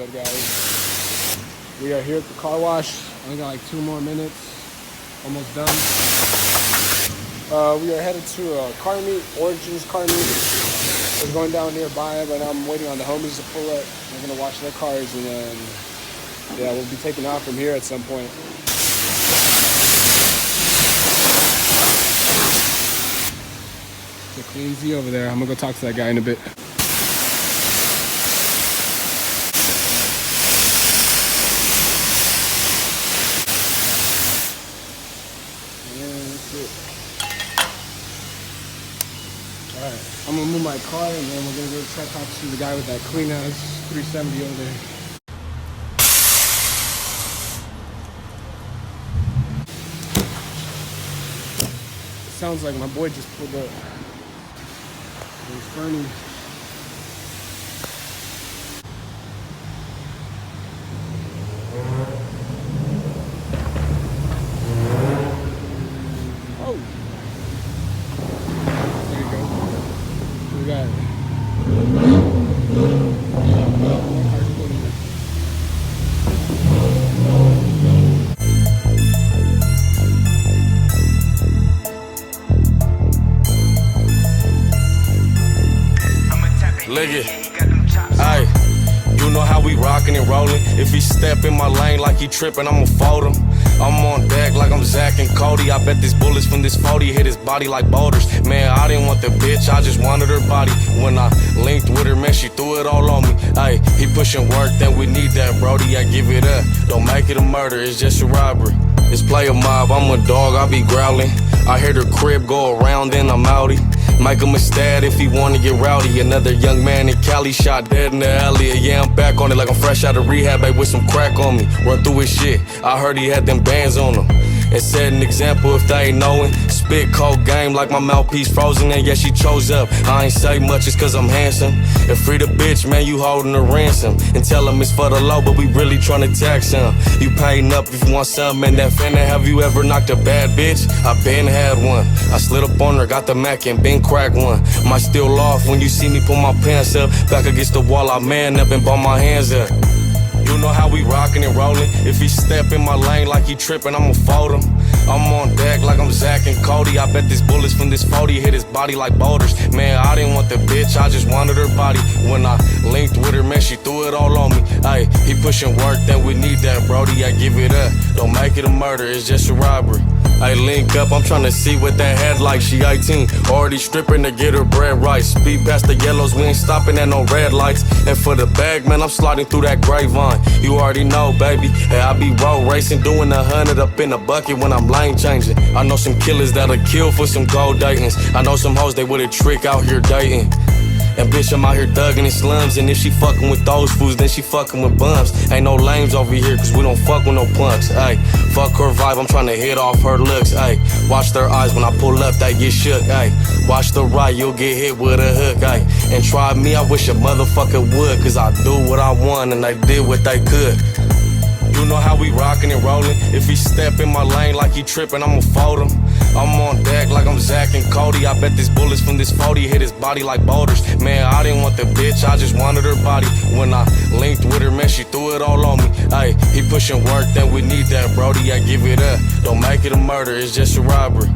up, guys? We are here at the car wash. Only got like 2 more minutes. Almost done. We are headed to a car meet, Origin's car meet. It's going down nearby, but I'm waiting on the homies to pull up. We're gonna wash their cars, and then yeah, we'll be taking off from here at some point. It's a clean Z over there. I'm gonna go talk to that guy in a bit. Alright, I'm gonna move my car and then we're gonna go try to talk to the guy with that clean ass 370 over there. It sounds like my boy just pulled up. There's Fernie. Oh! There you go. We got it. Look it, aye, you know how we rockin' and rollin'. If he step in my lane like he trippin', I'ma fold him. I'm on deck like I'm Zach and Cody. I bet these bullets from this 40 hit his body like boulders. Man, I didn't want the bitch, I just wanted her body. When I linked with her, man, she threw it all on me. Aye, he pushin' work, then we need that, Brody. I give it up, don't make it a murder, it's just a robbery. It's play a mob, I'm a dog, I be growling. I hear the crib go around, then I'm outie. Make him a stat if he wanna get rowdy. Another young man in Cali shot dead in the alley. Yeah, I'm back on it like I'm fresh out of rehab, babe, with some crack on me. Run through his shit, I heard he had them bands on him. And set an example if they ain't knowing. Spit cold game like my mouthpiece frozen. And yeah, she chose up, I ain't say much, it's cause I'm handsome. And free the bitch, man, you holding a ransom. And tell him it's for the low, but we really tryna tax him. You paying up if you want something and that finna. Have you ever knocked a bad bitch? I been had one. I slid up on her, got the Mac and been cracked one. Might still off when you see me pull my pants up. Back against the wall, I man up and bump my hands up. You know how we rockin' and rollin'. If he step in my lane like he trippin', I'ma fold him. I'm on deck like I'm Zach and Cody. I bet these bullets from this 40 hit his body like boulders. Man, I didn't want the bitch, I just wanted her body. When I linked with her, man, she threw it all on me. Ayy, he pushin' work, then we need that, Brody. I give it up, don't make it a murder, it's just a robbery. I link up, I'm tryna see what that head like. She 18, already stripping to get her bread right. Speed past the yellows, we ain't stopping at no red lights. And for the bag, man, I'm sliding through that grapevine. You already know, baby. Hey, I be road racing, doing 100 up in a bucket when I'm lane changing. I know some killers that'll kill for some gold datings. I know some hoes they with a trick out here dating. And bitch, I'm out here thugging in slums. And if she fucking with those fools, then she fucking with bums. Ain't no lames over here, cause we don't fuck with no punks. Ayy, fuck her vibe, I'm tryna hit off her looks. Ayy, watch their eyes when I pull up, they get shook. Ayy, watch the right, you'll get hit with a hook. Ayy, and try me, I wish a motherfucker would. Cause I do what I want and they did what they could. You know how we rockin' and rollin'. If he step in my lane like he trippin', I'ma fold him. I'm on deck like I'm Zach and Cody. I bet these bullets from this 40 hit his body like boulders. Man, I didn't want the bitch, I just wanted her body. When I linked with her, man, she threw it all on me. Ayy, he pushin' work, then we need that, Brody. I give it up, don't make it a murder, it's just a robbery.